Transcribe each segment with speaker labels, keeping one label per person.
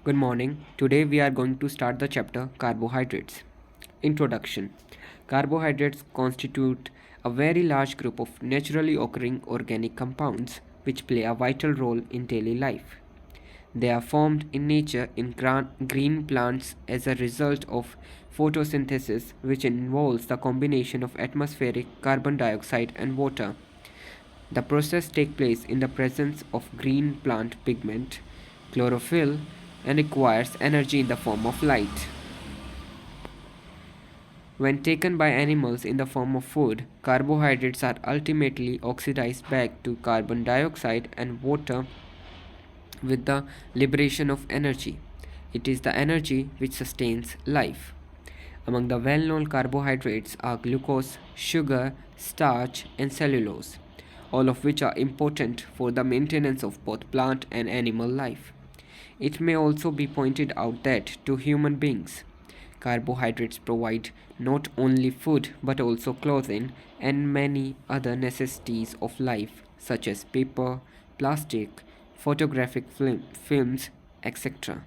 Speaker 1: Good morning. Today we are going to start the chapter Carbohydrates. Introduction. Carbohydrates constitute a very large group of naturally occurring organic compounds which play a vital role in daily life. They are formed in nature in green plants as a result of photosynthesis, which involves the combination of atmospheric carbon dioxide and water. The process takes place in the presence of green plant pigment, chlorophyll, and requires energy in the form of light. When taken by animals in the form of food, carbohydrates are ultimately oxidized back to carbon dioxide and water with the liberation of energy. It is the energy which sustains life. Among the well known carbohydrates are glucose, sugar, starch, and cellulose, all of which are important for the maintenance of both plant and animal life. It may also be pointed out that to human beings, carbohydrates provide not only food but also clothing and many other necessities of life, such as paper, plastic, photographic films, etc.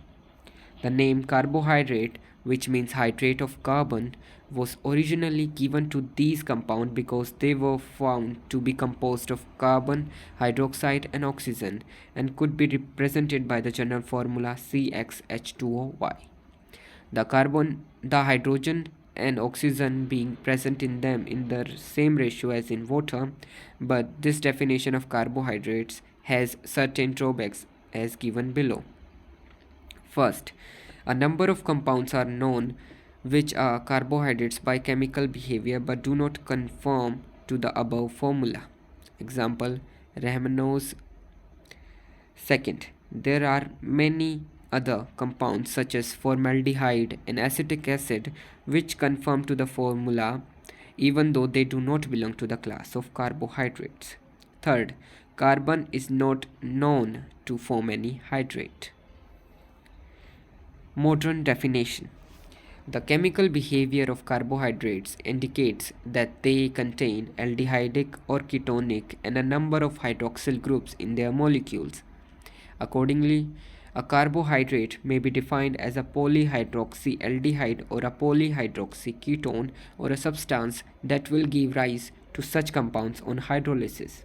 Speaker 1: The name carbohydrate, which means hydrate of carbon, was originally given to these compounds because they were found to be composed of carbon, hydroxide, and oxygen and could be represented by the general formula CxH2OY. The hydrogen and oxygen being present in them in the same ratio as in water, but this definition of carbohydrates has certain drawbacks as given below. First, a number of compounds are known which are carbohydrates by chemical behavior but do not conform to the above formula. Example, ramenose. Second, there are many other compounds such as formaldehyde and acetic acid which conform to the formula even though they do not belong to the class of carbohydrates. Third, carbon is not known to form any hydrate. Modern definition. The chemical behavior of carbohydrates indicates that they contain aldehydic or ketonic and a number of hydroxyl groups in their molecules. Accordingly, a carbohydrate may be defined as a polyhydroxyaldehyde or a polyhydroxyketone or a substance that will give rise to such compounds on hydrolysis.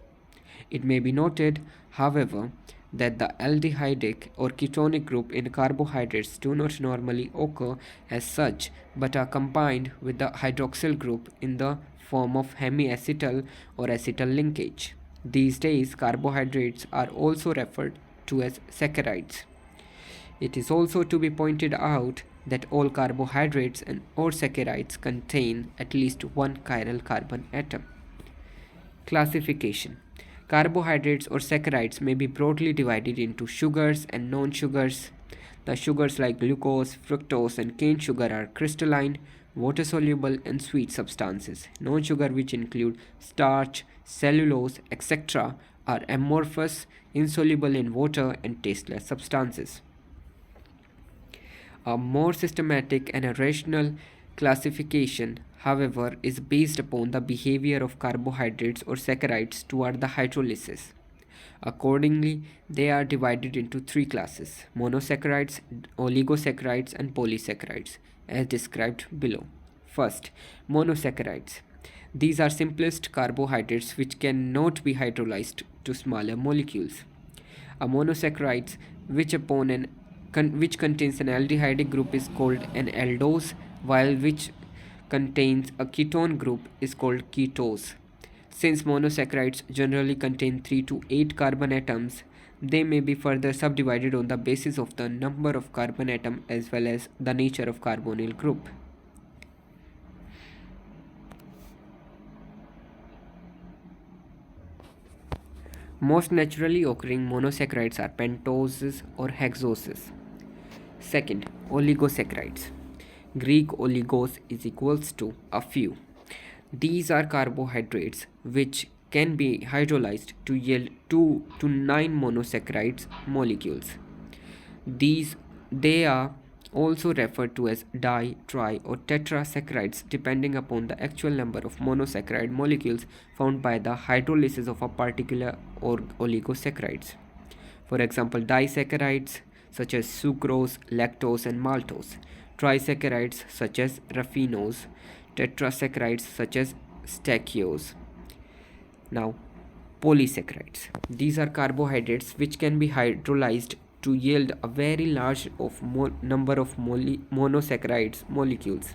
Speaker 1: It may be noted, however, that the aldehydic or ketonic group in carbohydrates do not normally occur as such but are combined with the hydroxyl group in the form of hemiacetal or acetal linkage. These days, carbohydrates are also referred to as saccharides. It is also to be pointed out that all carbohydrates and or saccharides contain at least one chiral carbon atom. Classification. Carbohydrates or saccharides may be broadly divided into sugars and non-sugars. The sugars like glucose, fructose, and cane sugar are crystalline, water-soluble, and sweet substances. Non-sugar, which include starch, cellulose, etc., are amorphous, insoluble in water, and tasteless substances. A more systematic and a rational classification, however, is based upon the behavior of carbohydrates or saccharides toward the hydrolysis. Accordingly, they are divided into three classes: monosaccharides, oligosaccharides, and polysaccharides, as described below. First, monosaccharides. These are simplest carbohydrates which cannot be hydrolyzed to smaller molecules. A monosaccharide which contains an aldehydic group is called an aldose, while which contains a ketone group is called ketose. Since monosaccharides generally contain 3 to 8 carbon atoms, they may be further subdivided on the basis of the number of carbon atom as well as the nature of carbonyl group. Most naturally occurring monosaccharides are pentoses or hexoses. Second, oligosaccharides. Greek oligos is equals to a few. These are carbohydrates which can be hydrolyzed to yield 2 to 9 monosaccharides molecules. They are also referred to as di, tri, or tetrasaccharides depending upon the actual number of monosaccharide molecules found by the hydrolysis of a particular oligosaccharides. For example, disaccharides such as sucrose, lactose, and maltose, trisaccharides such as raffinose, tetrasaccharides such as stachyose. Now, polysaccharides. These are carbohydrates which can be hydrolyzed to yield a very large number of monosaccharides molecules.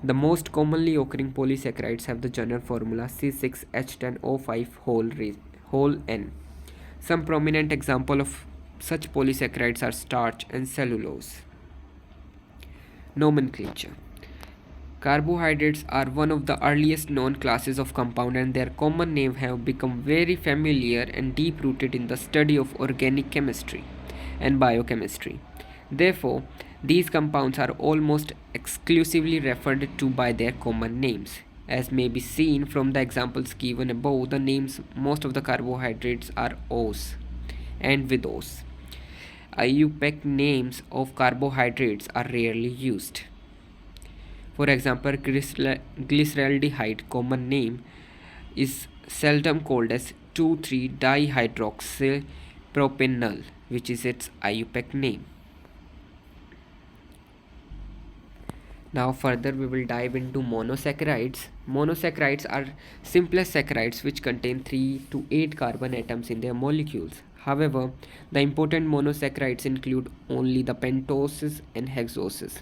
Speaker 1: The most commonly occurring polysaccharides have the general formula C6H10O5 whole N. Some prominent examples of such polysaccharides are starch and cellulose. Nomenclature. Carbohydrates are one of the earliest known classes of compound, and their common name have become very familiar and deep rooted in the study of organic chemistry and biochemistry. Therefore, these compounds are almost exclusively referred to by their common names. As may be seen from the examples given above, the names most of the carbohydrates are O's and with O's. IUPAC names of carbohydrates are rarely used. For example, glyceraldehyde common name is seldom called as 2,3-dihydroxypropanol, which is its IUPAC name. Now further we will dive into monosaccharides. Monosaccharides are simplest saccharides which contain 3 to 8 carbon atoms in their molecules. However, the important monosaccharides include only the pentoses and hexoses.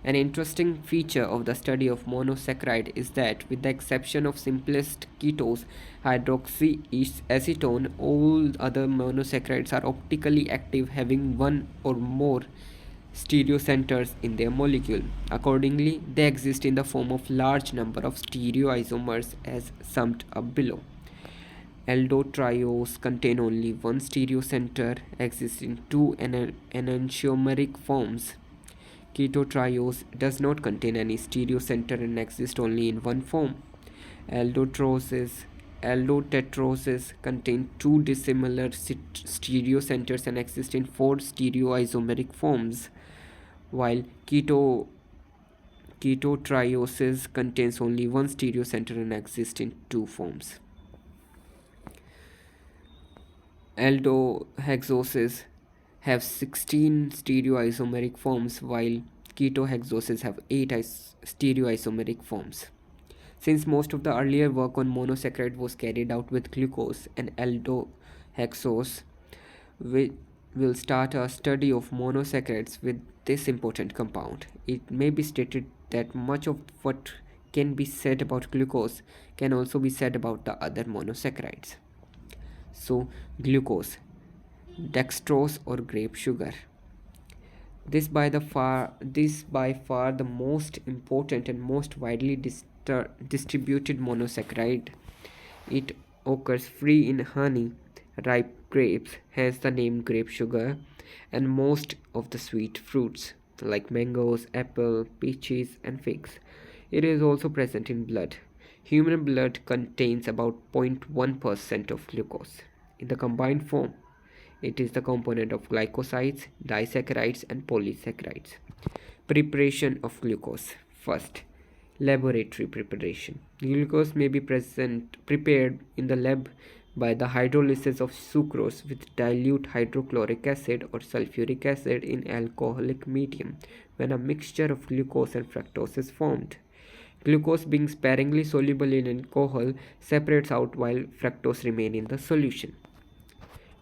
Speaker 1: An interesting feature of the study of monosaccharide is that, with the exception of simplest ketose, hydroxyacetone, all other monosaccharides are optically active, having one or more stereocenters in their molecule. Accordingly, they exist in the form of large number of stereoisomers as summed up below. Aldotriose contain only one stereocenter, exist in two enantiomeric forms. Ketotriose does not contain any stereocenter and exists only in one form. Aldotetroses contain two dissimilar stereocenters and exist in four stereoisomeric forms, while ketotrioses contains only one stereocenter and exists in two forms. Aldohexoses have 16 stereoisomeric forms, while ketohexoses have 8 stereoisomeric forms. Since most of the earlier work on monosaccharide was carried out with glucose and aldohexose, we will start a study of monosaccharides with this important compound. It may be stated that much of what can be said about glucose can also be said about the other monosaccharides. So, glucose, dextrose or grape sugar. This by far the most important and most widely distributed monosaccharide. It occurs free in honey, ripe grapes, hence the name grape sugar, and most of the sweet fruits like mangoes, apple, peaches, and figs. It is also present in blood. Human blood contains about 0.1% of glucose. In the combined form, it is the component of glycosides, disaccharides, and polysaccharides. Preparation of glucose. First, laboratory preparation. Glucose may be prepared in the lab by the hydrolysis of sucrose with dilute hydrochloric acid or sulfuric acid in alcoholic medium when a mixture of glucose and fructose is formed. Glucose, being sparingly soluble in alcohol, separates out while fructose remains in the solution.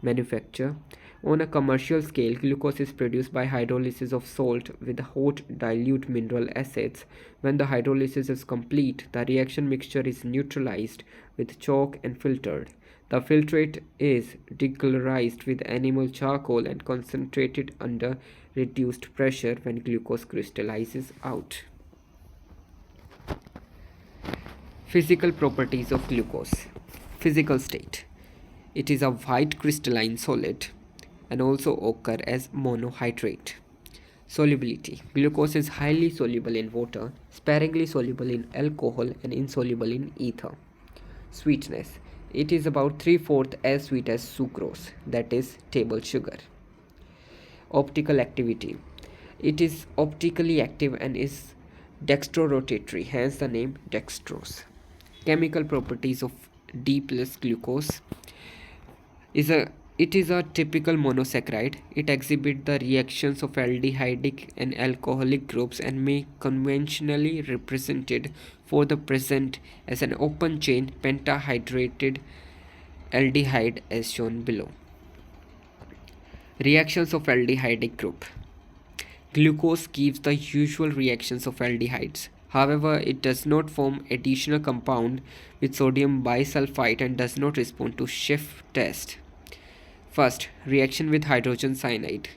Speaker 1: Manufacture. On a commercial scale, glucose is produced by hydrolysis of salt with hot dilute mineral acids. When the hydrolysis is complete, the reaction mixture is neutralized with chalk and filtered. The filtrate is decolorized with animal charcoal and concentrated under reduced pressure when glucose crystallizes out. Physical properties of glucose. Physical state. It is a white crystalline solid and also occur as monohydrate. Solubility. Glucose is highly soluble in water, sparingly soluble in alcohol, and insoluble in ether. Sweetness. It is about 3/4 as sweet as sucrose, that is table sugar. Optical activity. It is optically active and is dextrorotatory, hence the name dextrose. Chemical properties of D plus glucose is a It is a typical monosaccharide. It exhibits the reactions of aldehydic and alcoholic groups and may conventionally represented for the present as an open chain pentahydrated aldehyde as shown below. Reactions of aldehydic group. Glucose gives the usual reactions of aldehydes. However, it does not form additional compound with sodium bisulfite and does not respond to Schiff test. First, reaction with hydrogen cyanide.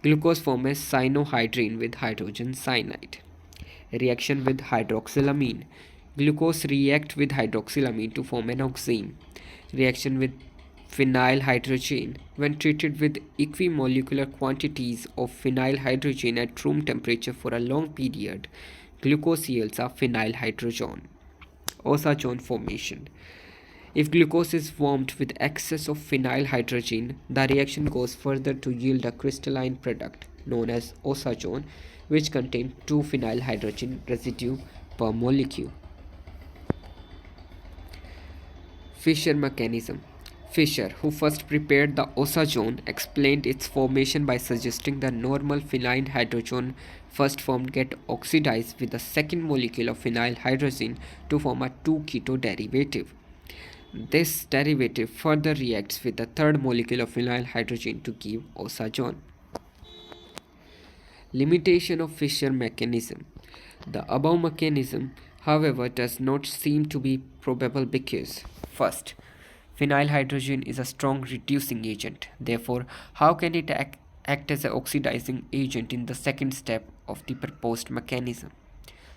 Speaker 1: Glucose forms as cyanohydrine with hydrogen cyanide. Reaction with hydroxylamine. Glucose react with hydroxylamine to form an oxime. Reaction with phenyl hydrogen. When treated with equimolecular quantities of phenyl hydrogen at room temperature for a long period, glucose yields a phenyl hydrogen. Osazone formation. If glucose is warmed with excess of phenyl hydrogen, the reaction goes further to yield a crystalline product known as osazone, which contains 2 phenyl hydrogen residue per molecule. Fischer mechanism. Fischer, who first prepared the osazone, explained its formation by suggesting the normal phenyl hydrogen first formed get oxidized with the second molecule of phenyl hydrogen to form a 2-keto derivative. This derivative further reacts with the third molecule of phenyl hydrogen to give osazone. Limitation of Fischer mechanism. The above mechanism, however, does not seem to be probable because, first, phenyl hydrogen is a strong reducing agent. Therefore, how can it act as an oxidizing agent in the second step of the proposed mechanism?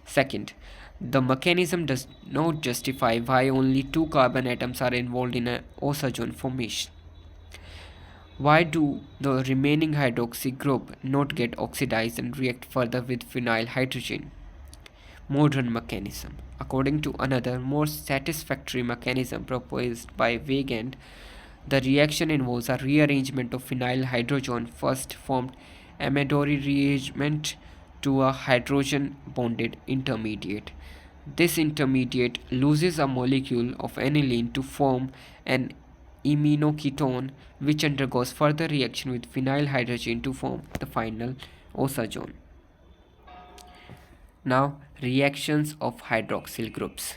Speaker 1: Second, the mechanism does not justify why only 2 carbon atoms are involved in an osazone formation. Why do the remaining hydroxy group not get oxidized and react further with phenyl hydrogen? Modern mechanism. According to another, more satisfactory mechanism proposed by Weygand, the reaction involves a rearrangement of phenyl hydrogen first formed Amadori rearrangement to a hydrogen bonded intermediate. This intermediate loses a molecule of aniline to form an aminoketone, which undergoes further reaction with phenyl hydrogen to form the final osazone. Now, reactions of hydroxyl groups.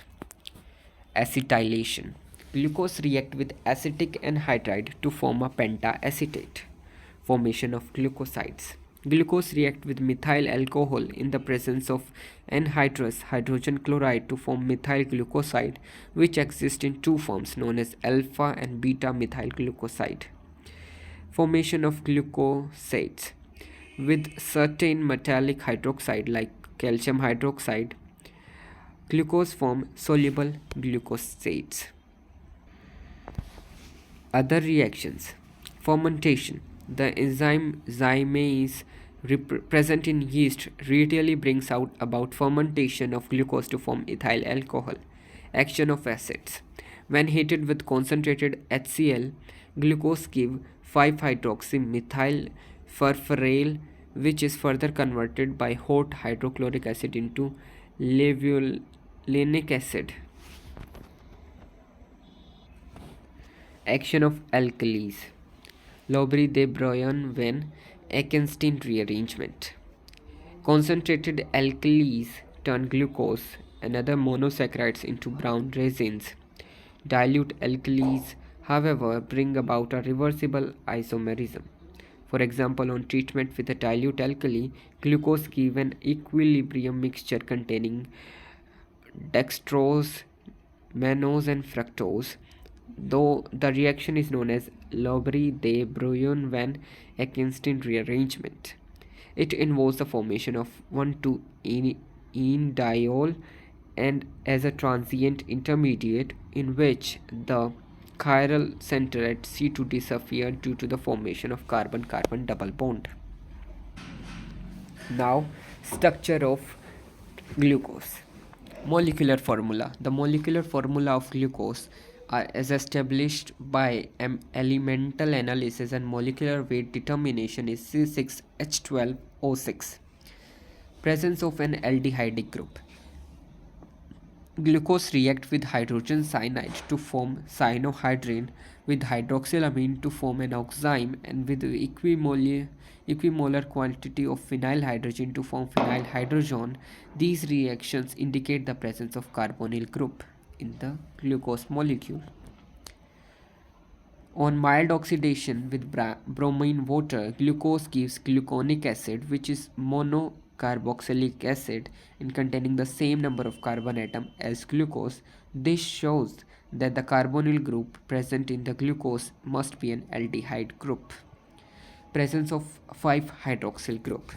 Speaker 1: Acetylation. Glucose react with acetic anhydride to form a pentaacetate. Formation of glucosides. Glucose react with methyl alcohol in the presence of anhydrous hydrogen chloride to form methyl glucoside, which exist in 2 forms known as alpha and beta methyl glucoside. Formation of glucosides. With certain metallic hydroxide like calcium hydroxide, glucose form soluble glucosides. Other reactions. Fermentation. The enzyme zymase present in yeast readily brings out about fermentation of glucose to form ethyl alcohol. Action of acids. When heated with concentrated HCl, glucose give 5-hydroxymethyl furfuryl, which is further converted by hot hydrochloric acid into levulinic acid. Action of alkalis. Lowry de Broglie when Eckenstein rearrangement. Concentrated alkalis turn glucose and other monosaccharides into brown resins. Dilute alkalis, however, bring about a reversible isomerism. For example, on treatment with a dilute alkali, glucose gives an equilibrium mixture containing dextrose, mannose, and fructose, though the reaction is known as Lowry de Broglie van Eckenstein rearrangement. It involves the formation of 1,2-enediol and as a transient intermediate in which the chiral center at C2 disappeared due to the formation of carbon-carbon double bond. Now, structure of glucose. Molecular formula. The molecular formula of glucose is established by elemental analysis and molecular weight determination is C6H12O6. Presence of an aldehydic group. Glucose react with hydrogen cyanide to form cyanohydrin, with hydroxylamine to form an oxime, and with equimolar quantity of phenyl hydrogen to form phenyl hydrogen. These reactions indicate the presence of carbonyl group in the glucose molecule. On mild oxidation with bromine water, glucose gives gluconic acid, which is monocarboxylic acid and containing the same number of carbon atom as glucose. This shows that the carbonyl group present in the glucose must be an aldehyde group. Presence of 5-hydroxyl group.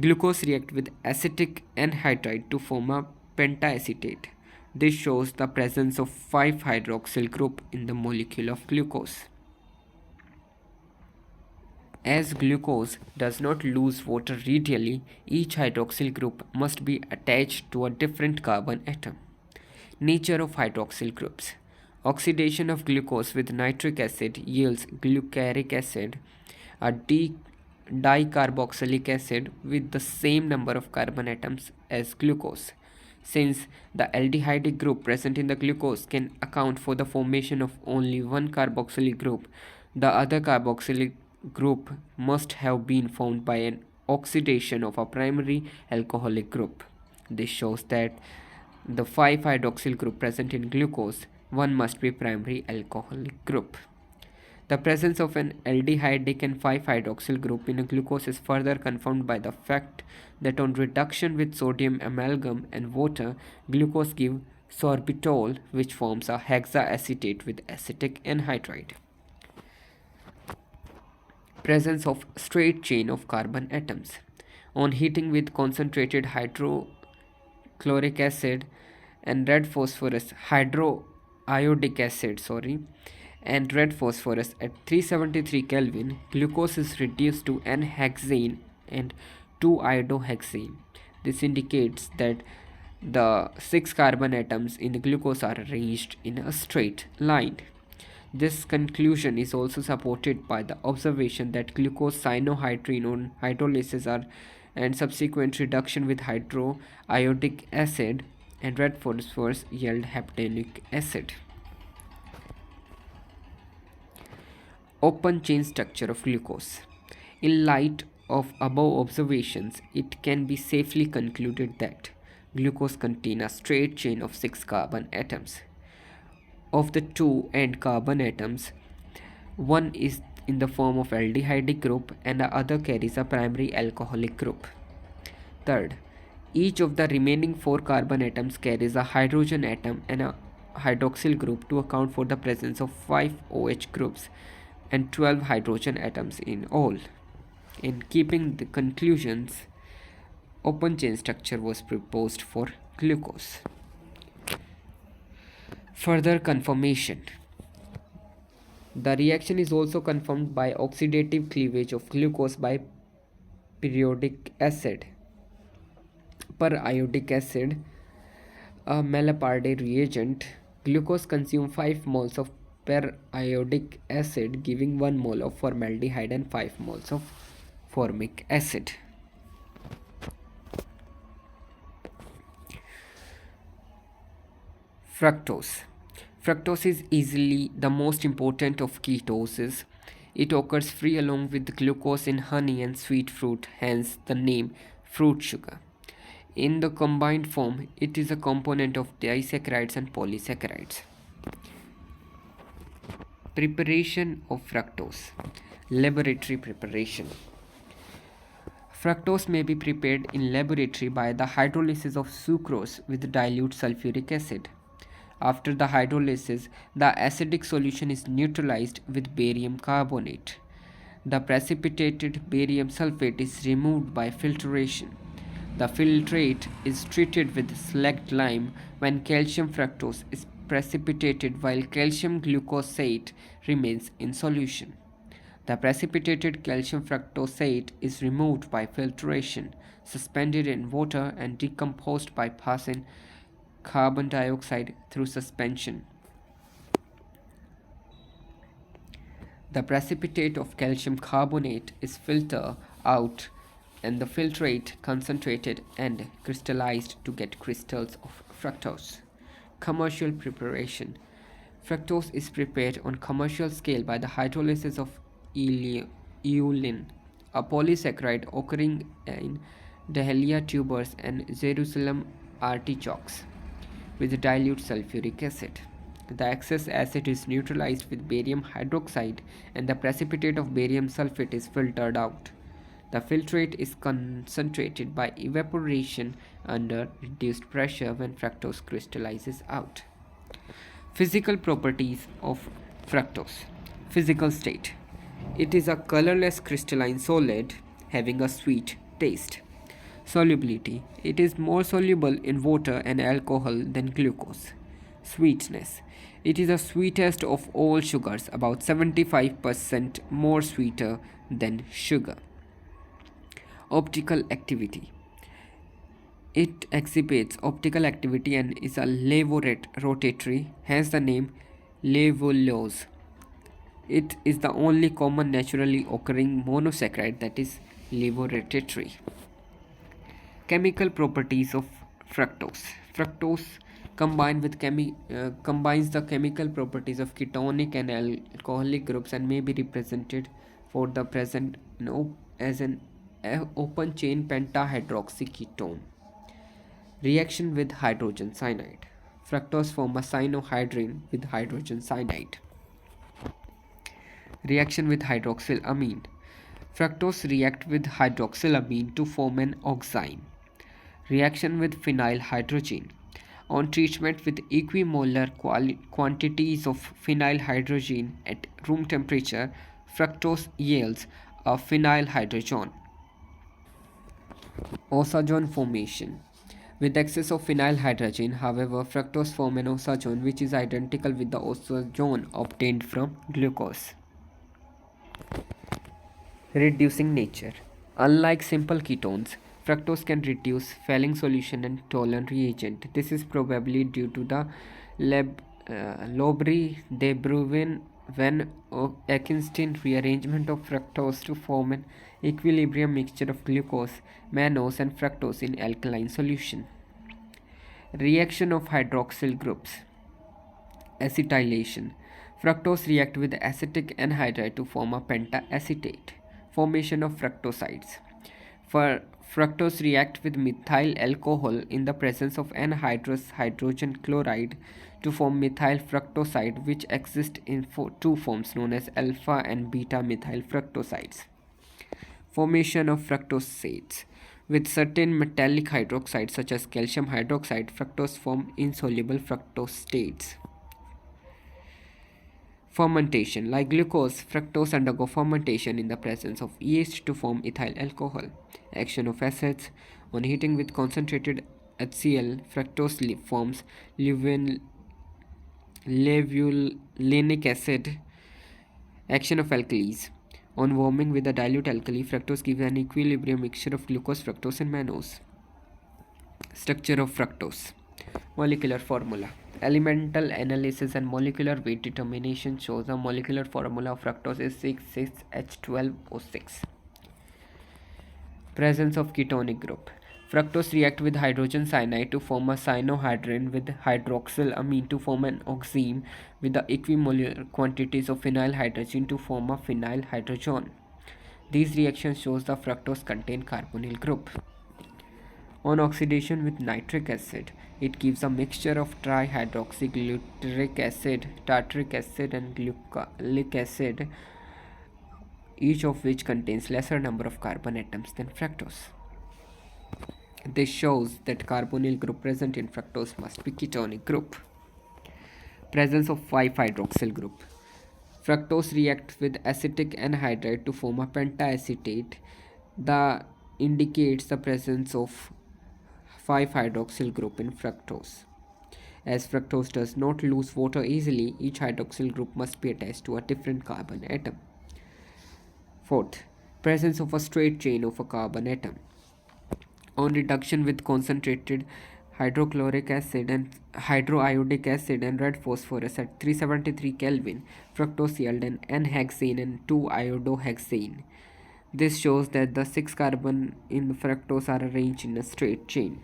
Speaker 1: Glucose react with acetic anhydride to form a pentaacetate. This shows the presence of 5-hydroxyl group in the molecule of glucose. As glucose does not lose water readily, each hydroxyl group must be attached to a different carbon atom. Nature of hydroxyl groups. Oxidation of glucose with nitric acid yields glucaric acid, a dicarboxylic acid with the same number of carbon atoms as glucose. Since the aldehyde group present in the glucose can account for the formation of only one carboxylic group, the other carboxylic group must have been formed by an oxidation of a primary alcoholic group. This shows that the 5-hydroxyl group present in glucose, one must be primary alcoholic group. The presence of an aldehydic and 5-hydroxyl group in a glucose is further confirmed by the fact that on reduction with sodium amalgam and water, glucose gives sorbitol, which forms a hexaacetate with acetic anhydride. Presence of straight chain of carbon atoms. On heating with concentrated hydrochloric acid and red phosphorus hydroiodic acid and red phosphorus at 373 Kelvin, glucose is reduced to N-hexane and 2-iodohexane. This indicates that the 6 carbon atoms in the glucose are arranged in a straight line. This conclusion is also supported by the observation that glucose cyanohydrin on hydrolysis and subsequent reduction with hydroiodic acid and red phosphorus yield heptanic acid. Open chain structure of glucose. In light of above observations, it can be safely concluded that glucose contains a straight chain of 6 carbon atoms. Of the 2 end carbon atoms, one is in the form of aldehyde group and the other carries a primary alcoholic group. Third, each of the remaining 4 carbon atoms carries a hydrogen atom and a hydroxyl group to account for the presence of 5 OH groups and 12 hydrogen atoms in all. In keeping the conclusions, open chain structure was proposed for glucose. Further confirmation. The reaction is also confirmed by oxidative cleavage of glucose by periodic acid. Per-iodic acid, a Malaparde reagent, glucose consumes 5 moles of per-iodic acid, giving 1 mole of formaldehyde and 5 moles of formic acid. Fructose. Fructose is easily the most important of ketoses. It occurs free along with glucose in honey and sweet fruit, hence the name fruit sugar. In the combined form, it is a component of disaccharides and polysaccharides. Preparation of fructose. Laboratory preparation. Fructose may be prepared in laboratory by the hydrolysis of sucrose with dilute sulfuric acid. After the hydrolysis, the acidic solution is neutralized with barium carbonate. The precipitated barium sulfate is removed by filtration. The filtrate is treated with slacked lime when calcium fructose is precipitated while calcium glucosate remains in solution. The precipitated calcium fructosate is removed by filtration, suspended in water, and decomposed by passing carbon dioxide through suspension. The precipitate of calcium carbonate is filtered out and the filtrate concentrated and crystallized to get crystals of Fructose. Commercial preparation. Fructose is prepared on commercial scale by the hydrolysis of eulin, a polysaccharide occurring in Dahlia tubers and Jerusalem artichokes, with dilute sulfuric acid. The excess acid is neutralized with barium hydroxide and the precipitate of barium sulfate is filtered out. The filtrate is concentrated by evaporation under reduced pressure when fructose crystallizes out. Physical properties of fructose. Physical state. It is a colorless crystalline solid having a sweet taste. Solubility. It is more soluble in water and alcohol than glucose. Sweetness. It is the sweetest of all sugars, about 75% more sweeter than sugar. Optical activity. It exhibits optical activity and is a levorotatory, hence the name levulose. It is the only common naturally occurring monosaccharide that is levorotatory. Chemical properties of fructose. Fructose combines the chemical properties of ketonic and alcoholic groups and may be represented for the present as an open chain pentahydroxyketone. Reaction with hydrogen cyanide. Fructose form a cyanohydrin with hydrogen cyanide. Reaction with hydroxylamine. Fructose react with hydroxylamine to form an oxime. Reaction with phenyl hydrogen. On treatment with equimolar quantities of phenyl hydrogen at room temperature, fructose yields a phenyl hydrogen. Osazone formation. With excess of phenyl hydrogen, however, fructose form an osazone which is identical with the osazone obtained from glucose. Reducing nature. Unlike simple ketones, fructose can reduce failing solution and Tollern reagent. This is probably due to the Lobry-de Bruyn-Van Akenstein rearrangement of fructose to form an equilibrium mixture of glucose, mannose and fructose in alkaline solution. Reaction of hydroxyl groups. Acetylation. Fructose react with acetic anhydride to form a pentaacetate. Formation of fructosides. Fructose react with methyl alcohol in the presence of anhydrous hydrogen chloride to form methyl fructoside, which exist in two forms known as alpha and beta methyl fructosides. Formation of fructosides. With certain metallic hydroxides such as calcium hydroxide, fructose form insoluble fructostates. Fermentation. Like glucose, fructose undergo fermentation in the presence of yeast to form ethyl alcohol. Action of acids. On heating with concentrated HCl, fructose forms levulinic acid. Action of alkalis. On warming with a dilute alkali, fructose gives an equilibrium mixture of glucose, fructose and mannose. Structure of fructose. Molecular formula. Elemental analysis and molecular weight determination shows the molecular formula of fructose is 6,6H12O6. Presence of ketonic group. Fructose react with hydrogen cyanide to form a cyanohydrin with hydroxylamine to form an oxime with the equimolar quantities of phenyl hydrogen to form a phenyl hydrogen. These reactions shows the fructose contain carbonyl group. On oxidation with nitric acid, it gives a mixture of trihydroxyglutaric acid, tartaric acid and glucolic acid, each of which contains lesser number of carbon atoms than fructose. This shows that carbonyl group present in fructose must be ketonic group. Presence of 5-hydroxyl group. Fructose reacts with acetic anhydride to form a pentaacetate. That indicates the presence of 5-hydroxyl group in fructose. As fructose does not lose water easily, each hydroxyl group must be attached to a different carbon atom. Fourth, presence of a straight chain of a carbon atom. On reduction with concentrated hydrochloric acid and hydroiodic acid and red phosphorus at 373 Kelvin, fructose yield an N-hexane and 2-iodohexane. This shows that the 6 carbon in fructose are arranged in a straight chain.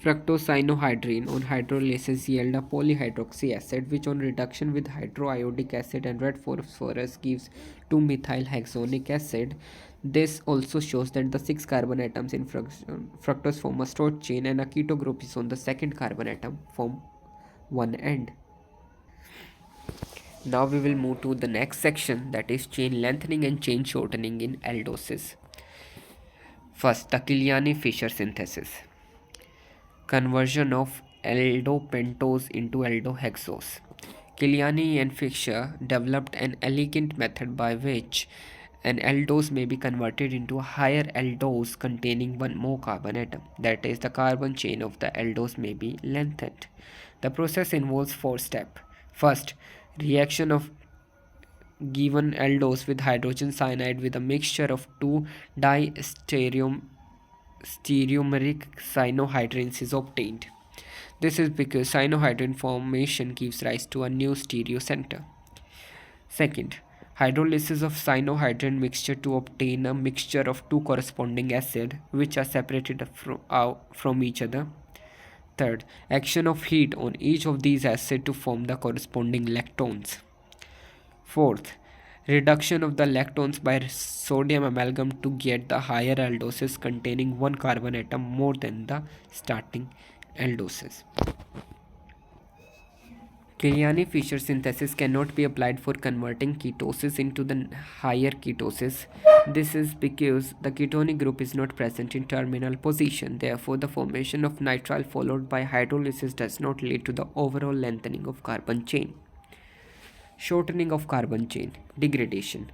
Speaker 1: Fructocyanohydrine on hydrolysis yield a polyhydroxy acid which on reduction with hydroiodic acid and red phosphorus gives 2-methylhexonic acid. This also shows that the 6 carbon atoms in fructose form a short chain and a keto group is on the second carbon atom form one end. Now we will move to the next section, that is chain lengthening and chain shortening in aldoses. First, the Kiliani-Fisher synthesis. Conversion of aldopentose into aldohexose. Kiliani and Fisher developed an elegant method by which an aldose may be converted into a higher aldose containing one more carbon atom. That is, the carbon chain of the aldose may be lengthened. The process involves 4 steps. First, reaction of given aldose with hydrogen cyanide with a mixture of two distereomeric cyanohydrins is obtained. This is because cyanohydrin formation gives rise to a new stereocenter. Second, hydrolysis of cyanohydrin mixture to obtain a mixture of two corresponding acids which are separated from each other. Third, action of heat on each of these acids to form the corresponding lactones. Fourth, reduction of the lactones by sodium amalgam to get the higher aldoses containing one carbon atom more than the starting aldoses. Kiliani-Fisher synthesis cannot be applied for converting ketosis into the higher ketosis. This is because the ketonic group is not present in terminal position. Therefore, the formation of nitrile followed by hydrolysis does not lead to the overall lengthening of carbon chain. Shortening of carbon chain. Degradation.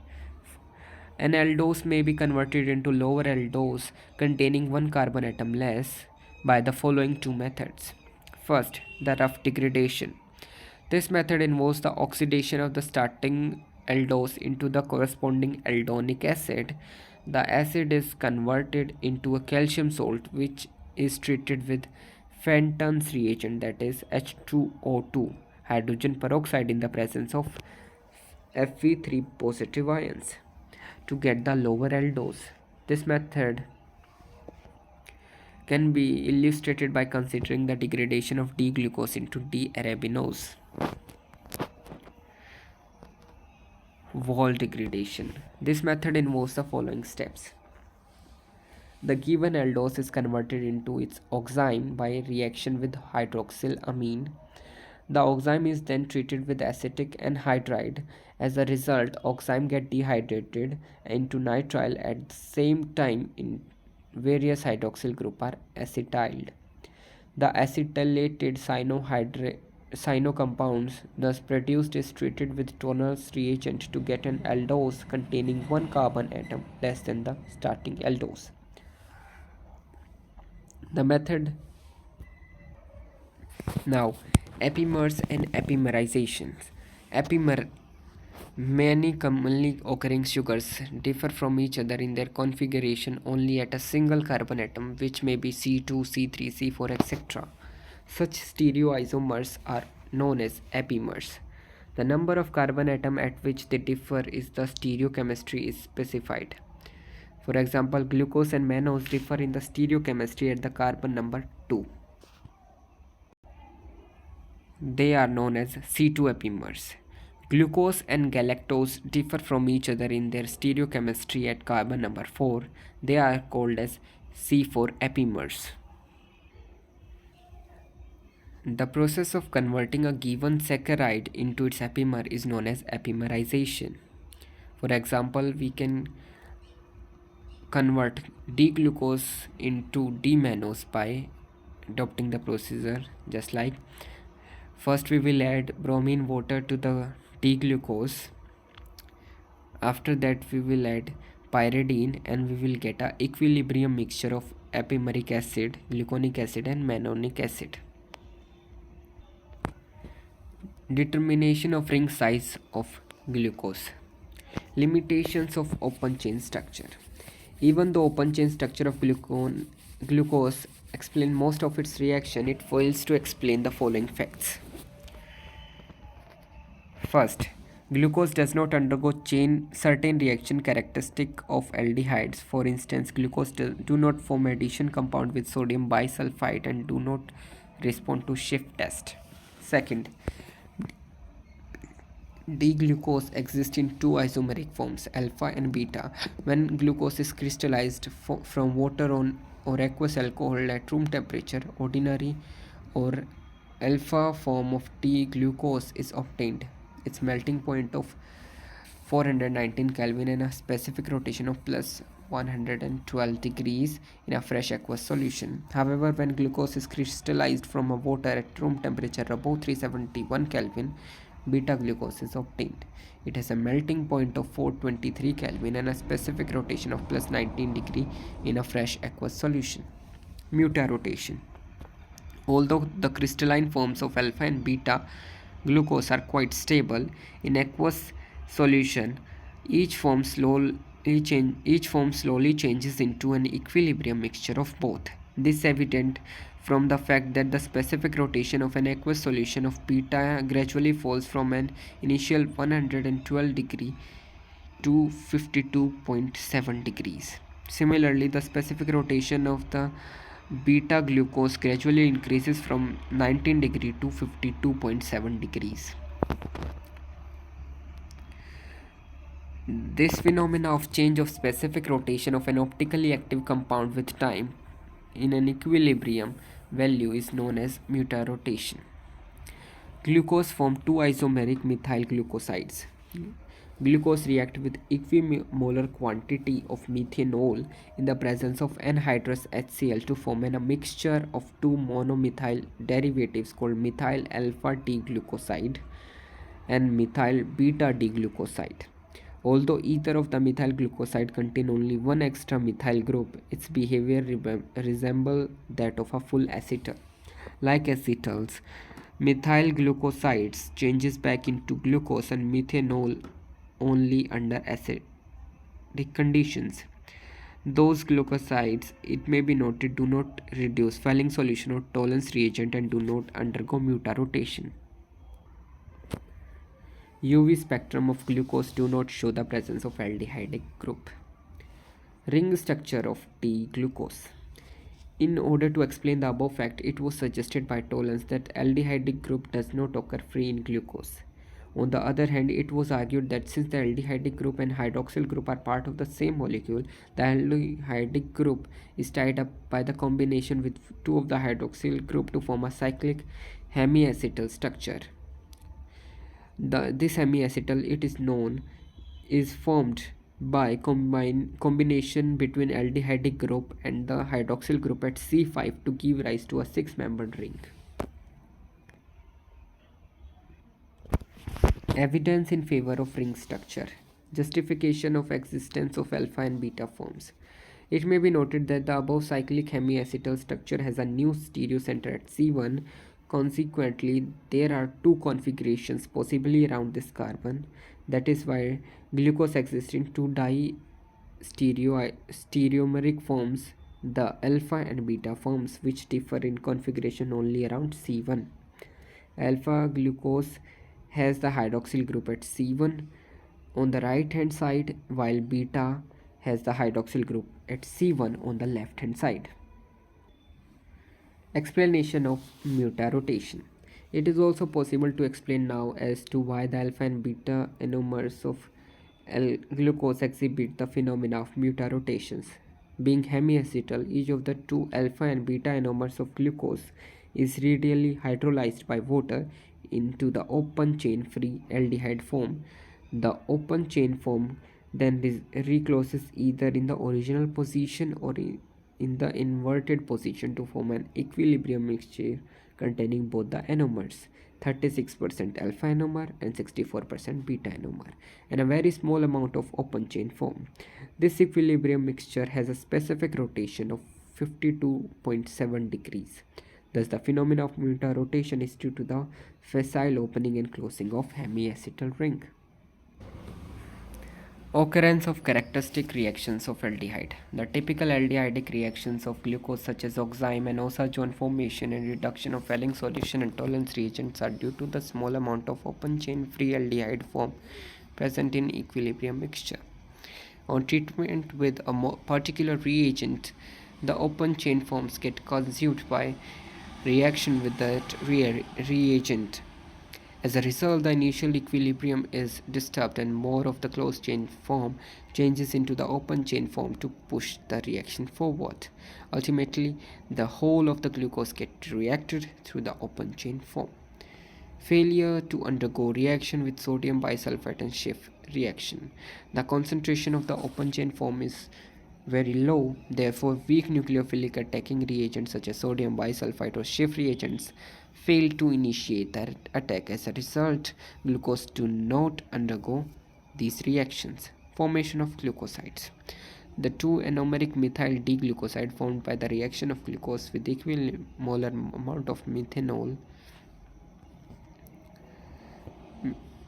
Speaker 1: An aldose may be converted into lower aldose containing one carbon atom less by the following two methods. First, the rough degradation. This method involves the oxidation of the starting aldose into the corresponding aldonic acid. The acid is converted into a calcium salt which is treated with Fenton's reagent, that is H2O2, hydrogen peroxide in the presence of Fe3 positive ions, to get the lower aldose. This method can be illustrated by considering the degradation of D-glucose into D-arabinose. Wall degradation. This method involves the following steps. The given aldose is converted into its oxime by reaction with hydroxylamine. The oxime is then treated with acetic anhydride. As a result, oxime get dehydrated into nitrile at the same time in various hydroxyl group are acetyled. The acetylated cyano compounds thus produced is treated with Tonner's reagent to get an aldose containing one carbon atom less than the starting aldose. The method. Now, epimers and epimerizations. Many commonly occurring sugars differ from each other in their configuration only at a single carbon atom, which may be C2, C3, C4, etc. Such stereoisomers are known as epimers. The number of carbon atom at which they differ is the stereochemistry is specified. For example, glucose and mannose differ in the stereochemistry at the carbon number 2. They are known as C2 epimers. Glucose and galactose differ from each other in their stereochemistry at carbon number 4. They are called as C4 epimers. The process of converting a given saccharide into its epimer is known as epimerization. For example, we can convert D-glucose into D-mannose by adopting the procedure just like first we will add bromine water to the D-glucose. After that we will add pyridine and we will get a equilibrium mixture of epimeric acid, gluconic acid and mannonic acid. Determination of ring size of glucose. Limitations of open chain structure. Even though open chain structure of glucose explain most of its reaction, it fails to explain the following facts. First, Glucose does not undergo chain certain reaction characteristic of aldehydes. For instance, glucose do not form addition compound with sodium bisulfite and do not respond to shift test. Second, D-glucose exists in two isomeric forms, alpha and beta. When glucose is crystallized from water on or aqueous alcohol at room temperature, ordinary or alpha form of D-glucose is obtained. Its melting point of 419 Kelvin and a specific rotation of plus 112 degrees in a fresh aqueous solution. However, when glucose is crystallized from a water at room temperature above 371 Kelvin, beta glucose is obtained. It has a melting point of 423 Kelvin and a specific rotation of plus 19 degree in a fresh aqueous solution. Mutarotation. Although the crystalline forms of alpha and beta glucose are quite stable in aqueous solution, each form slowly changes into an equilibrium mixture of both. This is evident from the fact that the specific rotation of an aqueous solution of beta gradually falls from an initial 112 degree to 52.7 degrees. Similarly, the specific rotation of the beta glucose gradually increases from 19 degree to 52.7 degrees. This phenomena of change of specific rotation of an optically active compound with time in an equilibrium value is known as mutarotation. Glucose form two isomeric methyl glucosides. Glucose react with equimolar quantity of methanol in the presence of anhydrous HCl to form a mixture of two monomethyl derivatives called methyl alpha D glucoside and methyl beta D glucoside. Although either of the methyl glucoside contain only one extra methyl group, its behavior resembles that of a full acetal. Like acetals, methyl glucosides changes back into glucose and methanol only under acidic conditions. Those glucosides, it may be noted, do not reduce Fehling solution or Tollens reagent and do not undergo mutarotation. UV spectrum of glucose do not show the presence of aldehydic group. Ring structure of D-glucose. In order to explain the above fact, it was suggested by Tollens that aldehydic group does not occur free in glucose. On the other hand, it was argued that since the aldehydic group and hydroxyl group are part of the same molecule, the aldehydic group is tied up by the combination with two of the hydroxyl group to form a cyclic hemiacetal structure. This hemiacetal, it is known, is formed by combination between aldehydic group and the hydroxyl group at C5 to give rise to a six-membered ring. Evidence in favor of ring structure. Justification of existence of alpha and beta forms. It may be noted that the above cyclic hemiacetal structure has a new stereocenter at C1. Consequently, there are two configurations possibly around this carbon. That is why glucose exists in two stereomeric forms, the alpha and beta forms, which differ in configuration only around C1. Alpha glucose has the hydroxyl group at C1 on the right hand side, while beta has the hydroxyl group at C1 on the left hand side. Explanation of mutarotation. It is also possible to explain now as to why the alpha and beta anomers of glucose exhibit the phenomena of mutarotations. Being hemiacetal, each of the two alpha and beta anomers of glucose is radially hydrolyzed by water into the open chain free aldehyde form. The open chain form then recloses either in the original position or in the inverted position to form an equilibrium mixture containing both the anomers, 36% alpha anomer and 64% beta anomer, and a very small amount of open chain form. This equilibrium mixture has a specific rotation of 52.7 degrees. Thus, the phenomena of mutarotation is due to the facile opening and closing of hemiacetal ring. Occurrence of characteristic reactions of aldehyde. The typical aldehydic reactions of glucose, such as oxime and oxazone formation and reduction of Welling solution and tolerance reagents, are due to the small amount of open chain free aldehyde form present in equilibrium mixture. On treatment with a particular reagent, the open chain forms get consumed by reaction with that reagent. As a result, the initial equilibrium is disturbed and more of the closed chain form changes into the open chain form to push the reaction forward. Ultimately, the whole of the glucose gets reacted through the open chain form. Failure to undergo reaction with sodium bisulfite and Schiff reaction. The concentration of the open chain form is very low, therefore weak nucleophilic attacking reagents such as sodium bisulfite or Schiff reagents fail to initiate the attack. As a result, glucose do not undergo these reactions. Formation of glucosides. The 2-anomeric methyl D-glucoside formed by the reaction of glucose with equimolar amount of methanol.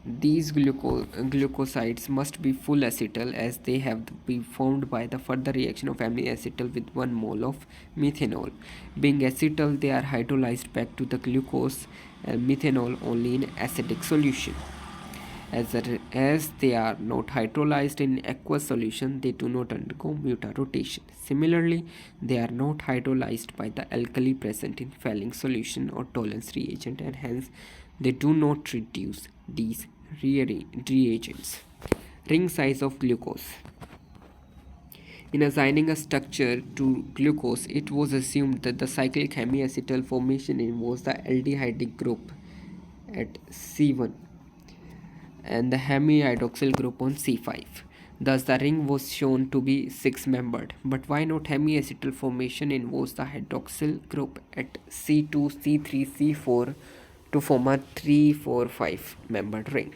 Speaker 1: These glucosides must be full acetal, as they have to be formed by the further reaction of aminoacetal with 1 mole of methanol. Being acetal, they are hydrolyzed back to the glucose and methanol only in acidic solution. As they are not hydrolyzed in aqueous solution, they do not undergo mutarotation. Similarly, they are not hydrolyzed by the alkali present in Welling solution or tolerance reagent, and hence they do not reduce these reagents. Ring size of glucose. In assigning a structure to glucose, it was assumed that the cyclic hemiacetal formation involves the aldehydic group at C1 and the hemihydroxyl group on C5. Thus, the ring was shown to be 6-membered. But why not hemiacetal formation involves the hydroxyl group at C2, C3, C4 to form a 3-4-5-membered ring?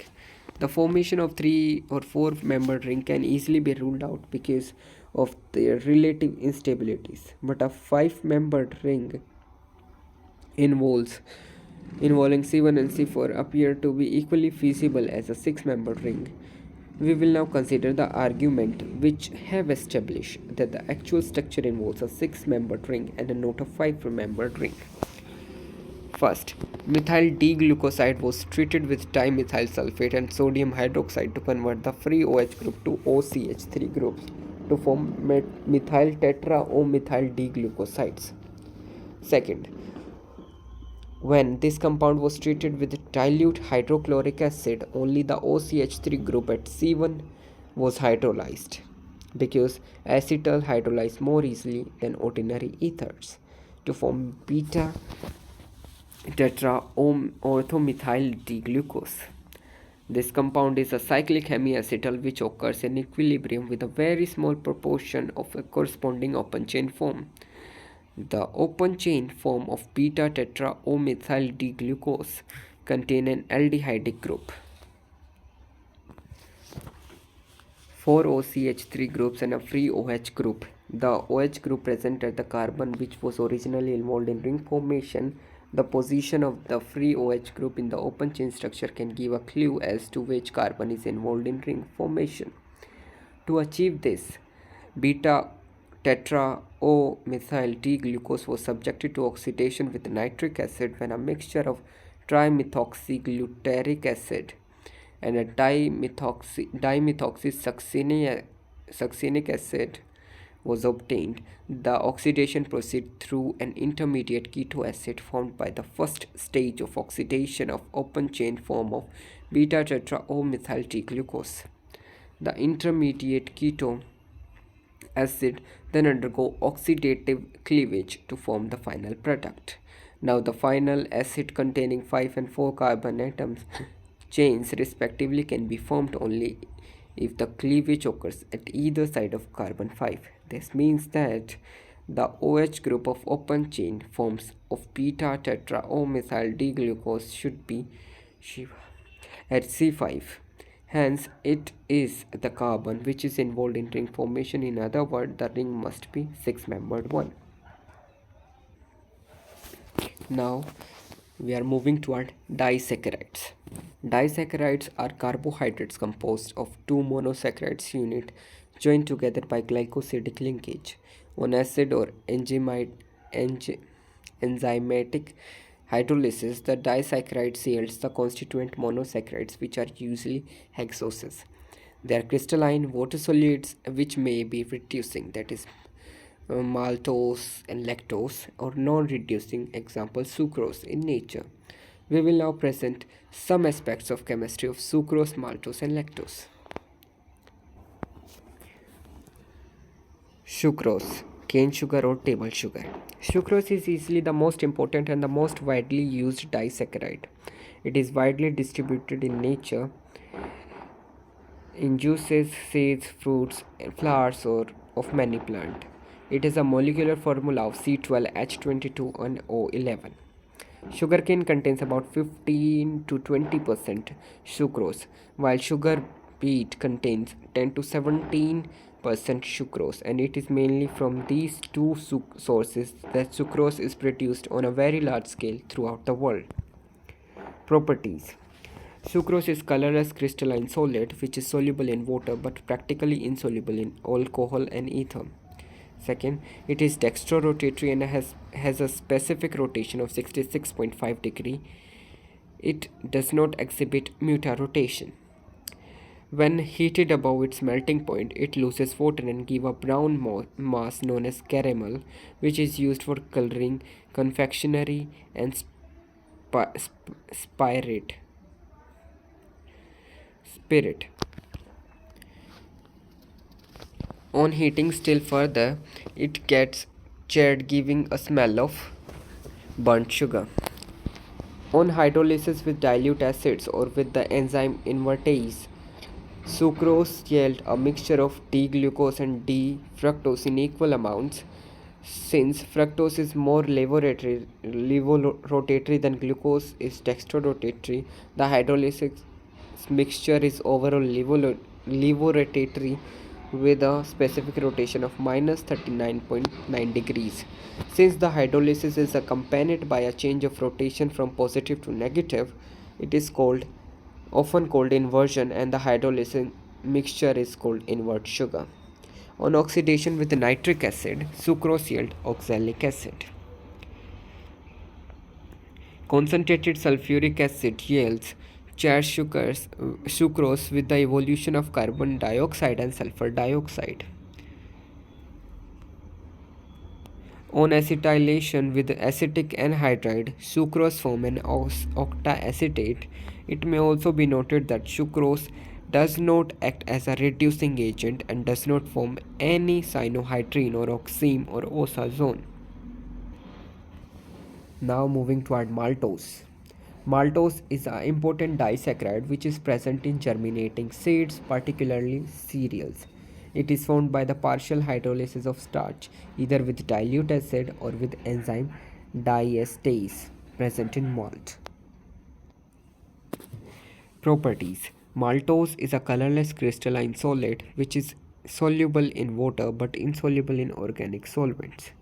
Speaker 1: The formation of 3 or 4-membered ring can easily be ruled out because of their relative instabilities. But a 5-membered ring involving C1 and C4 appear to be equally feasible as a 6-membered ring. We will now consider the argument which have established that the actual structure involves a 6-membered ring and not a 5-membered ring. First, methyl D-glucoside was treated with dimethyl sulfate and sodium hydroxide to convert the free OH group to OCH3 groups to form methyl tetra or methyl D-glucosides. Second, when this compound was treated with dilute hydrochloric acid, only the OCH3 group at C1 was hydrolyzed, because acetal hydrolyze more easily than ordinary ethers to form beta tetra orthomethyl D-glucose. This compound is a cyclic hemiacetal which occurs in equilibrium with a very small proportion of a corresponding open chain form. The open chain form of beta tetra O methyl D-glucose contain an aldehydic group, 4 OCH3 groups and a free OH group. The OH group present at the carbon which was originally involved in ring formation. The position of the free OH group in the open chain structure can give a clue as to which carbon is involved in ring formation. To achieve this, beta tetra O methyl D-glucose was subjected to oxidation with nitric acid when a mixture of trimethoxyglutaric acid and a dimethoxysuccinic acid was obtained. The oxidation proceeded through an intermediate keto acid formed by the first stage of oxidation of open chain form of beta tetra O methyl D-glucose. The intermediate keto acid then undergo oxidative cleavage to form the final product. Now the final acid containing 5 and 4 carbon atoms chains respectively can be formed only if the cleavage occurs at either side of carbon 5. This means that the OH group of open chain forms of beta tetra O methyl D-glucose should be at C5. Hence, it is the carbon which is involved in ring formation. In other words, the ring must be 6-membered one. Now, We are moving toward disaccharides. Disaccharides are carbohydrates composed of two monosaccharides unit joined together by glycosidic linkage. On acid or enzymatic hydrolysis, the disaccharide yields the constituent monosaccharides, which are usually hexoses. They are crystalline water solids which may be reducing, that is, maltose and lactose, or non-reducing, example sucrose, in nature. We will now present some aspects of chemistry of sucrose, maltose and lactose. Sucrose, cane sugar or table sugar. Sucrose is easily the most important and the most widely used disaccharide. It is widely distributed in nature in juices, seeds, fruits, and flowers or of many plants. It is a molecular formula of C12H22 and O11. Sugarcane contains about 15 to 20% sucrose, while sugar beet contains 10 to 17% sucrose, and it is mainly from these two sources that sucrose is produced on a very large scale throughout the world. Properties: sucrose is colorless crystalline solid which is soluble in water but practically insoluble in alcohol and ether. Second, it is dextrorotatory and has a specific rotation of 66.5 degree. It does not exhibit mutarotation. When heated above its melting point, it loses water and gives a brown mass known as caramel, which is used for coloring confectionery and spirit. On heating still further, it gets charred, giving a smell of burnt sugar. On hydrolysis with dilute acids or with the enzyme invertase, sucrose yields a mixture of D-glucose and D-fructose in equal amounts. Since fructose is more levorotatory than glucose is dextrorotatory, the hydrolysis mixture is overall levorotatory with a specific rotation of minus 39.9 degrees. Since the hydrolysis is accompanied by a change of rotation from positive to negative, it is often called inversion, and the hydrolysis mixture is called invert sugar. On oxidation with nitric acid, sucrose yields oxalic acid. Concentrated sulfuric acid yields charged sucrose with the evolution of carbon dioxide and sulfur dioxide. On acetylation with acetic anhydride, sucrose forms an octaacetate. It may also be noted that sucrose does not act as a reducing agent and does not form any cyanohydrine or oxime or osazone. Now moving toward maltose. Maltose is an important disaccharide which is present in germinating seeds, particularly cereals. It is formed by the partial hydrolysis of starch, either with dilute acid or with enzyme diastase present in malt. Properties: maltose is a colorless crystalline solid which is soluble in water but insoluble in organic solvents.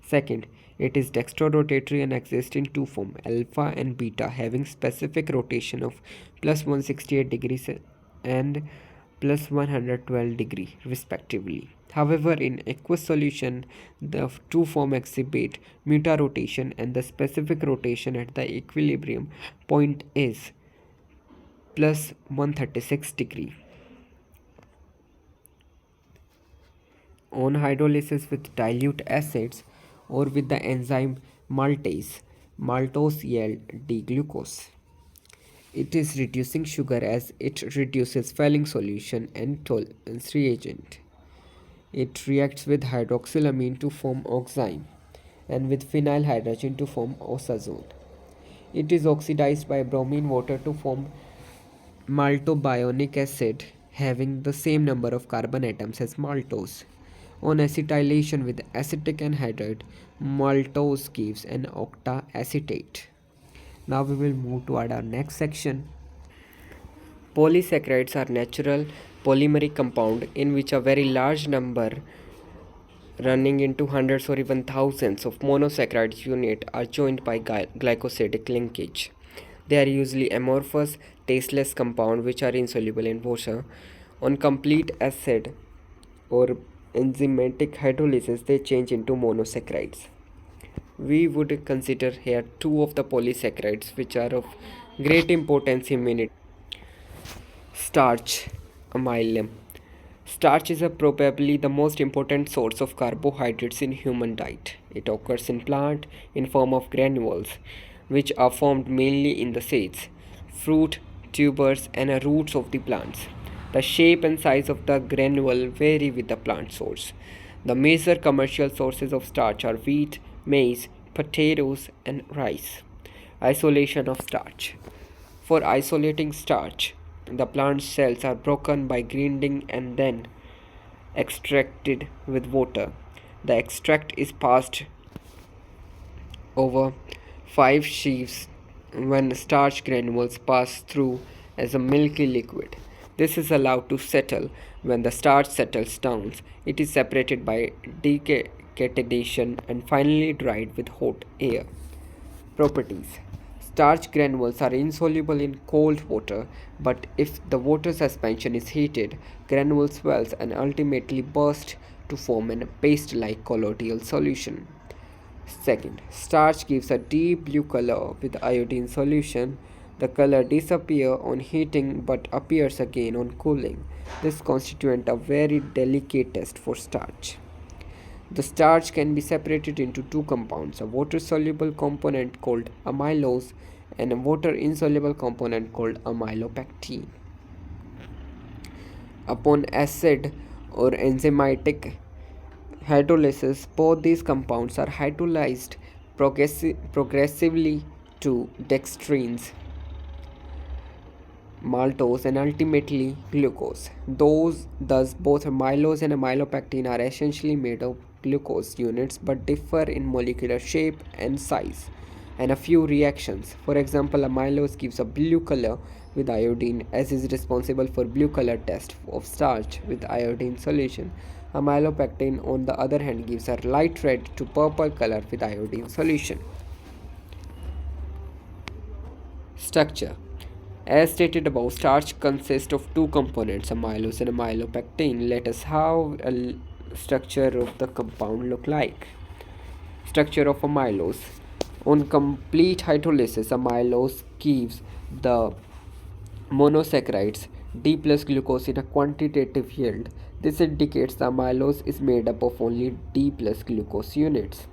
Speaker 1: Second, it is dextrorotatory and exists in two forms, alpha and beta, having specific rotation of plus 168 degrees and plus 112 degree respectively. However, in aqueous solution, the two forms exhibit mutarotation and the specific rotation at the equilibrium point is plus 136 degree. On hydrolysis with dilute acids or with the enzyme maltose yield D-glucose. It is reducing sugar as it reduces Fehling solution and tolerance reagent. It reacts with hydroxylamine to form oxime and with phenyl hydrogen to form osazone. It is oxidized by bromine water to form maltobionic acid having the same number of carbon atoms as maltose. On acetylation with acetic anhydride, maltose gives an octaacetate. Now we will move toward our next section. Polysaccharides are natural polymeric compound in which a very large number running into hundreds or even thousands of monosaccharide units are joined by glycosidic linkage. They are usually amorphous, tasteless compounds which are insoluble in water. On complete acid or enzymatic hydrolysis, they change into monosaccharides. We would consider here two of the polysaccharides which are of great importance in minute. Starch, amylum. Starch is probably the most important source of carbohydrates in human diet. It occurs in plant in form of granules, which are formed mainly in the seeds, fruit, tubers, and roots of the plants. The shape and size of the granule vary with the plant source. The major commercial sources of starch are wheat, maize, potatoes, and rice. Isolation of starch. For isolating starch, the plant cells are broken by grinding and then extracted with water. The extract is passed over 5 sheaves when starch granules pass through as a milky liquid. This is allowed to settle. When the starch settles down, it is separated by decationation and finally dried with hot air. Properties. Starch granules are insoluble in cold water, but if the water suspension is heated, granules swells and ultimately burst to form a paste-like colloidal solution. Second, starch gives a deep blue color with iodine solution. The color disappears on heating but appears again on cooling. This constitutes a very delicate test for starch. The starch can be separated into two compounds, a water-soluble component called amylose and a water-insoluble component called amylopectin. Upon acid or enzymatic hydrolysis, both these compounds are hydrolyzed progressively to dextrins, maltose, and ultimately glucose. Thus, both amylose and amylopectin are essentially made of glucose units but differ in molecular shape and size and a few reactions. For example, amylose gives a blue color with iodine as is responsible for blue color test of starch with iodine solution. Amylopectin on the other hand gives a light red to purple color with iodine solution. Structure. As stated above, starch consists of two components, amylose and amylopectin. Let us how a structure of the compound look like. Structure of amylose. On complete hydrolysis, amylose gives the monosaccharides D plus glucose in a quantitative yield. This indicates the amylose is made up of only D plus glucose units.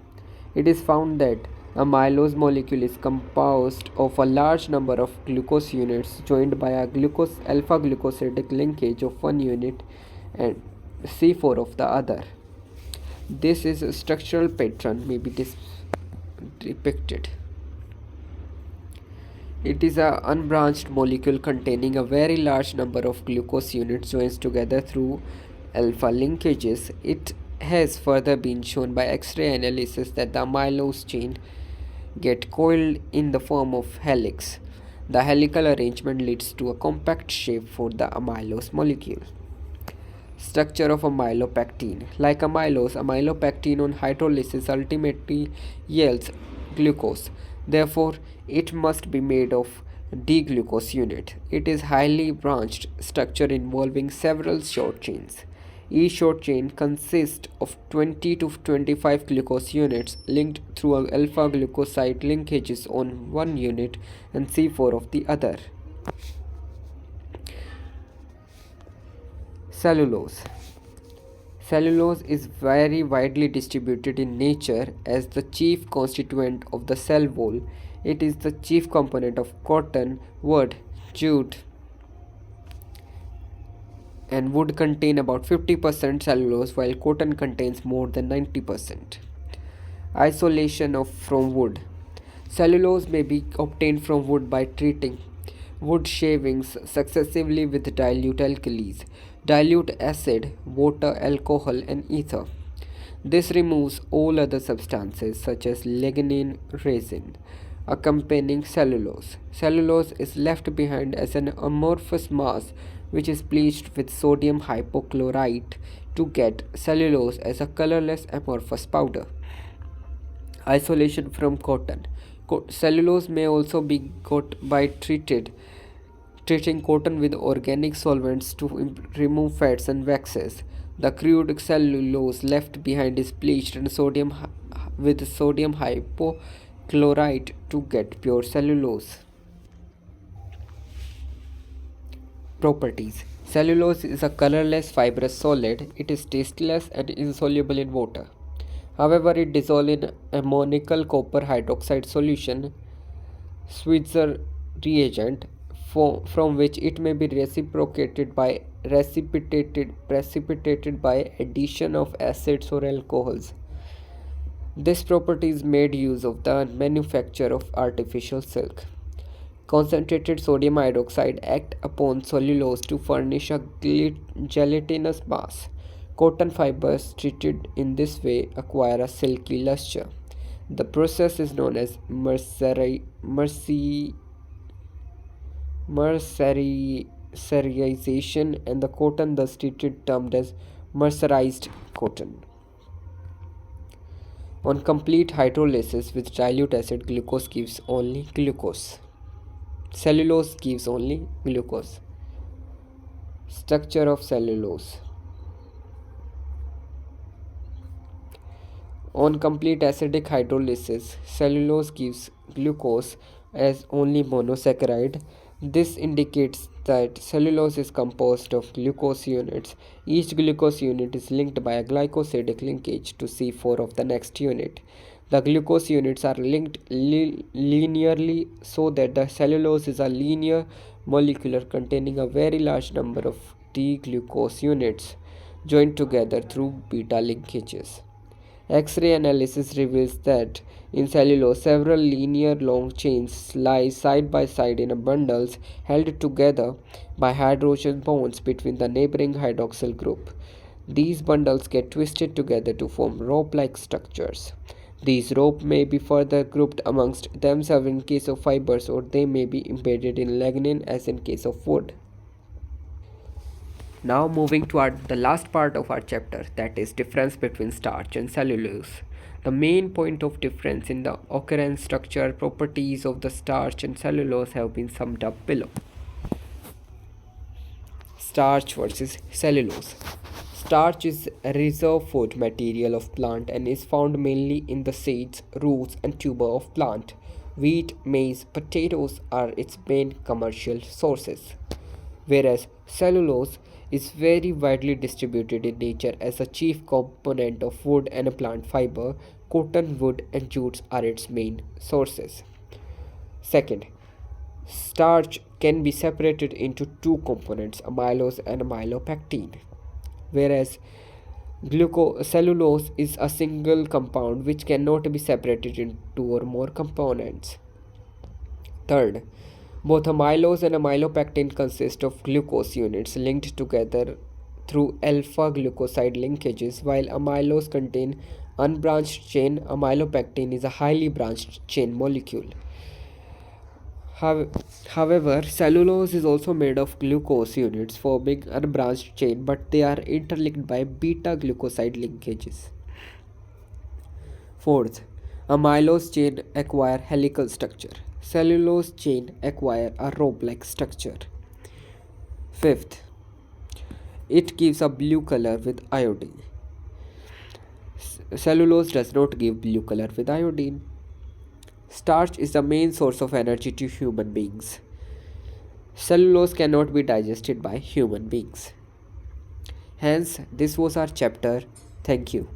Speaker 1: It is found that amylose molecule is composed of a large number of glucose units joined by a glucose alpha glucosidic linkage of one unit and C4 of the other. This is a structural pattern may be depicted. It is an unbranched molecule containing a very large number of glucose units joined together through alpha linkages. It has further been shown by X-ray analysis that the amylose chain get coiled in the form of helix. The helical arrangement leads to a compact shape for the amylose molecule. Structure of amylopectin. Like amylose, amylopectin on hydrolysis ultimately yields glucose. Therefore, it must be made of D-glucose unit. It is highly branched structure involving several short chains. Each short chain consists of 20 to 25 glucose units linked through alpha glucoside linkages on one unit and C4 of the other. Cellulose. Cellulose is very widely distributed in nature as the chief constituent of the cell wall. It is the chief component of cotton, wood, jute, and wood contain about 50% cellulose while cotton contains more than 90%. Isolation from wood. Cellulose may be obtained from wood by treating wood shavings successively with dilute alkalis, dilute acid, water, alcohol, and ether. This removes all other substances such as lignin, resin, accompanying cellulose. Cellulose is left behind as an amorphous mass which is bleached with sodium hypochlorite to get cellulose as a colorless amorphous powder. Isolation from cotton. Cellulose may also be got by treating cotton with organic solvents to remove fats and waxes. The crude cellulose left behind is bleached and with sodium hypochlorite to get pure cellulose. Properties. Cellulose is a colorless fibrous solid. It is tasteless and insoluble in water. However, it dissolves in ammonical copper hydroxide solution, Switzer reagent, from which it may be precipitated by addition of acids or alcohols. This property is made use of the manufacture of artificial silk. Concentrated sodium hydroxide act upon cellulose to furnish a gelatinous mass. Cotton fibers treated in this way acquire a silky luster. The process is known as mercerization, and the cotton thus treated termed as mercerized cotton. On complete hydrolysis with dilute acid, glucose gives only glucose. Cellulose gives only glucose. Structure of cellulose. On complete acidic hydrolysis, cellulose gives glucose as only monosaccharide. This indicates that cellulose is composed of glucose units. Each glucose unit is linked by a glycosidic linkage to C4 of the next unit. The glucose units are linked linearly so that the cellulose is a linear molecule containing a very large number of D-glucose units joined together through beta linkages. X-ray analysis reveals that in cellulose, several linear long chains lie side by side in bundles held together by hydrogen bonds between the neighboring hydroxyl group. These bundles get twisted together to form rope-like structures. These ropes may be further grouped amongst themselves in case of fibers, or they may be embedded in lignin as in case of wood. Now moving to the last part of our chapter, that is difference between starch and cellulose. The main point of difference in the occurrence, structure, properties of the starch and cellulose have been summed up below. Starch versus cellulose. Starch is a reserve food material of plant and is found mainly in the seeds, roots and tuber of plant. Wheat, maize, potatoes are its main commercial sources, whereas cellulose is very widely distributed in nature as a chief component of wood and plant fiber. Cotton, wood, and jutes are its main sources. Second, starch can be separated into two components, amylose and amylopectin, whereas cellulose is a single compound which cannot be separated into two or more components. Third, both amylose and amylopectin consist of glucose units linked together through alpha glucoside linkages, while amylose contains unbranched chain. Amylopectin is a highly branched chain molecule. However, cellulose is also made of glucose units forming unbranched chain, but they are interlinked by beta glucoside linkages. Fourth, amylose chain acquire helical structure. Cellulose chain acquire a rope-like structure. Fifth, it gives a blue color with iodine. Cellulose does not give blue color with iodine. Starch is the main source of energy to human beings. Cellulose cannot be digested by human beings. Hence, this was our chapter. Thank you.